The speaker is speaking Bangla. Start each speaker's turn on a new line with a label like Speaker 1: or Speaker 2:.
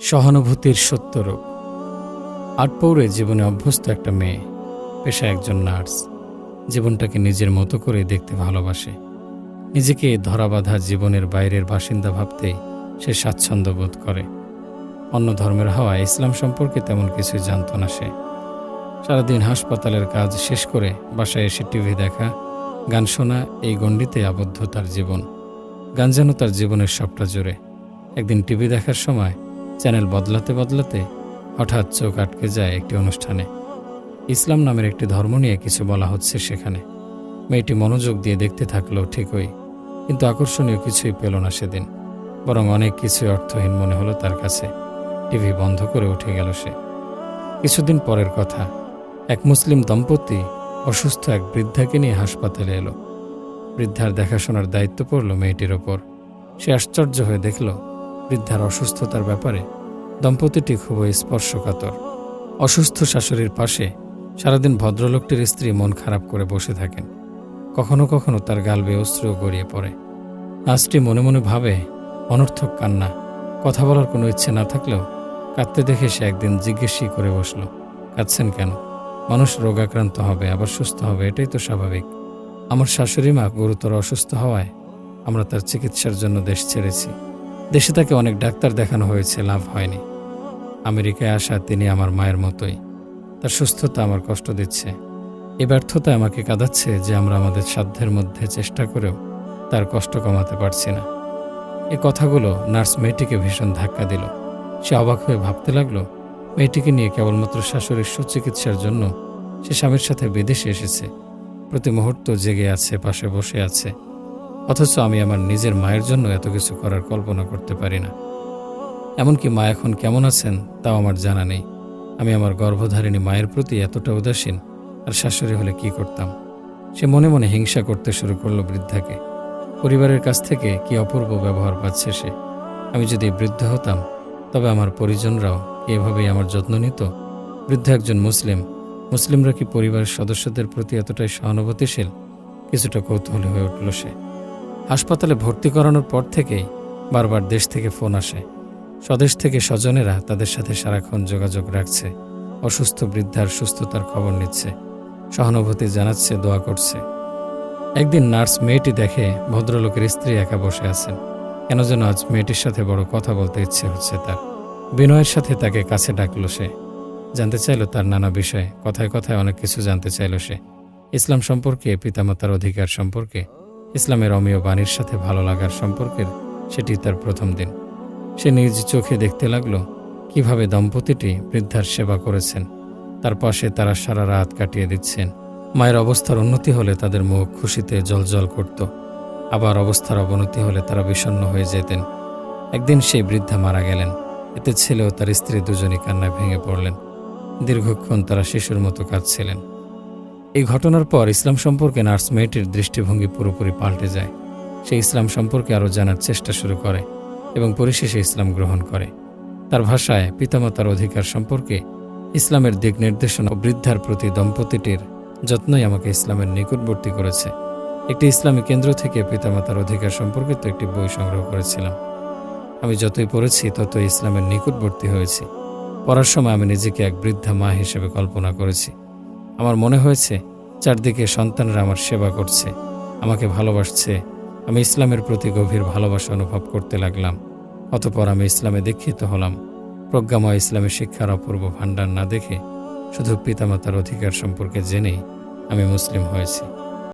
Speaker 1: সহানুভূতির সত্য রূপ। আটপৌরে জীবনে অভ্যস্ত একটা মেয়ে, পেশায় একজন নার্স, জীবনটাকে নিজের মতো করে দেখতে ভালোবাসে। নিজেকে ধরাবাঁধা জীবনের বাইরের বাসিন্দা ভাবতেই সে স্বাচ্ছন্দ্য বোধ করে। অন্য ধর্মের হওয়ায় ইসলাম সম্পর্কে তেমন কিছুই জানত না সে। সারাদিন হাসপাতালের কাজ শেষ করে বাসায় এসে টিভি দেখা, গান শোনা, এই গণ্ডিতে আবদ্ধ তার জীবন। গান যেন তার জীবনের সবটা জুড়ে। একদিন টিভি দেখার সময় চ্যানেল বদলাতে বদলাতে হঠাৎ চোখ আটকে যায় একটি অনুষ্ঠানে। ইসলাম নামের একটি ধর্ম নিয়ে কিছু বলা হচ্ছে সেখানে। মেয়েটি মনোযোগ দিয়ে দেখতে থাকলো ঠিকই, কিন্তু আকর্ষণীয় কিছুই পেল না সেদিন। বরং অনেক কিছুই অর্থহীন মনে হলো তার কাছে। টিভি বন্ধ করে উঠে গেল সে। কিছুদিন পরের কথা, এক মুসলিম দম্পতি অসুস্থ এক বৃদ্ধাকে নিয়ে হাসপাতালে এলো। বৃদ্ধার দেখাশোনার দায়িত্ব পড়ল মেয়েটির ওপর। সে আশ্চর্য হয়ে দেখল, বৃদ্ধার অসুস্থতার ব্যাপারে দম্পতিটি খুবই স্পর্শকাতর। অসুস্থ শাশুড়ির পাশে সারাদিন ভদ্রলোকটির স্ত্রী মন খারাপ করে বসে থাকেন। কখনো কখনো তার গাল বেয়ে অশ্রুও গড়িয়ে পড়ে। নার্সটি মনে মনে ভাবে, অনর্থক কান্না। কথা বলার কোনো ইচ্ছে না থাকলেও কাঁদতে দেখে সে একদিন জিজ্ঞেসই করে বসল, কাঁদছেন কেন? মানুষ রোগাক্রান্ত হবে, আবার সুস্থ হবে, এটাই তো স্বাভাবিক। আমার শাশুড়ি মা গুরুতর অসুস্থ হওয়ায় আমরা তার চিকিৎসার জন্য দেশ ছেড়েছি। দেশে তাকে অনেক ডাক্তার দেখানো হয়েছে, লাভ হয়নি। আমেরিকায় আসা তিনি আমার মায়ের মতোই। তার সুস্থতা আমার কষ্ট দিচ্ছে। এই ব্যর্থতা আমাকে কাঁদাচ্ছে যে আমরা আমাদের সাধ্যের মধ্যে চেষ্টা করেও তার কষ্ট কমাতে পারছি না। এই কথাগুলো নার্স মেয়েটিকে ভীষণ ধাক্কা দিল। সে অবাক হয়ে ভাবতে লাগলো, মেয়েটিকে নিয়ে কেবলমাত্র শাশুড়ির সুচিকিৎসার জন্য সে স্বামীর সাথে বিদেশে এসেছে। প্রতি মুহূর্ত জেগে আছে, পাশে বসে আছে। অথচ আমি আমার নিজের মায়ের জন্য এত কিছু করার কল্পনা করতে পারি না। এমনকি মা এখন কেমন আছেন তাও আমার জানা নেই। আমি আমার গর্ভধারিণী মায়ের প্রতি এতটা উদাসীন, আর শাশুড়ি হলে কি করতাম? সে মনে মনে হিংসা করতে শুরু করলো বৃদ্ধাকে। পরিবারের কাছ থেকে কি অপূর্ব ব্যবহার পাচ্ছে সে। আমি যদি বৃদ্ধ হতাম তবে আমার পরিজনরাও এভাবেই আমার যত্ন নিত। বৃদ্ধ একজন মুসলিম, মুসলিমরা কি পরিবারের সদস্যদের প্রতি এতটাই সহানুভূতিশীল? কিছুটা কৌতূহলী হয়ে উঠল সে। হাসপাতালে ভর্তি করানোর পর থেকেই বারবার দেশ থেকে ফোন আসে। স্বদেশ থেকে স্বজনেরা তাদের সাথে সারাক্ষণ যোগাযোগ রাখছে, অসুস্থ বৃদ্ধার সুস্থতার খবর নিচ্ছে, সহানুভূতি জানাচ্ছে, দোয়া করছে। একদিন নার্স মেয়েটি দেখে ভদ্রলোকের স্ত্রী একা বসে আছেন। কেন যেন আজ মেয়েটির সাথে বড় কথা বলতে ইচ্ছে হচ্ছে তার। বিনয়ের সাথে তাকে কাছে ডাকলো সে। জানতে চাইল তার নানা বিষয়ে, কথায় কথায় অনেক কিছু জানতে চাইল সে। ইসলাম সম্পর্কে, পিতামাতার অধিকার সম্পর্কে, ইসলামের অমীয় বাণীর সাথে ভালো লাগার সম্পর্কের সেটি তার প্রথম দিন। সে নিজ চোখে দেখতে লাগলো কিভাবে দম্পতিটি বৃদ্ধার সেবা করেছেন। তার পাশে তারা সারা রাত কাটিয়ে দিচ্ছেন। মায়ের অবস্থার উন্নতি হলে তাদের মুখ খুশিতে জ্বলজ্বল করত, আবার অবস্থার অবনতি হলে তারা বিষণ্ণ হয়ে যেতেন। একদিন সেই বৃদ্ধা মারা গেলেন। এতে ছেলে ও তার স্ত্রী দুজনই কান্নায় ভেঙে পড়লেন। দীর্ঘক্ষণ তারা শিশুর মতো কাঁদছিলেন। এই ঘটনার পর ইসলাম সম্পর্কে নার্স মেয়েটির দৃষ্টিভঙ্গি পুরোপুরি পাল্টে যায়। সে ইসলাম সম্পর্কে আরও জানার চেষ্টা শুরু করে এবং পরিশেষে ইসলাম গ্রহণ করে। তার ভাষায়, পিতামাতার অধিকার সম্পর্কে ইসলামের দিক নির্দেশনা ও বৃদ্ধার প্রতি দম্পতিটির যত্নই আমাকে ইসলামের নিকটবর্তী করেছে। একটি ইসলামী কেন্দ্র থেকে পিতামাতার অধিকার সম্পর্কিত একটি বই সংগ্রহ করেছিলাম। আমি যতই পড়েছি ততই ইসলামের নিকটবর্তী হয়েছি। পড়ার সময় আমি নিজেকে এক বৃদ্ধা মা হিসেবে কল্পনা করেছি। আমার মনে হয়েছে চারদিকে সন্তানরা আমার সেবা করছে, আমাকে ভালোবাসছে। আমি ইসলামের প্রতি গভীর ভালোবাসা অনুভব করতে লাগলাম। অতঃপর আমি ইসলামে দীক্ষিত হলাম। প্রজ্ঞাময় ইসলামী শিক্ষার অপূর্ব ভাণ্ডার না দেখে, শুধু পিতামাতার অধিকার সম্পর্কে জেনেই আমি মুসলিম হয়েছি।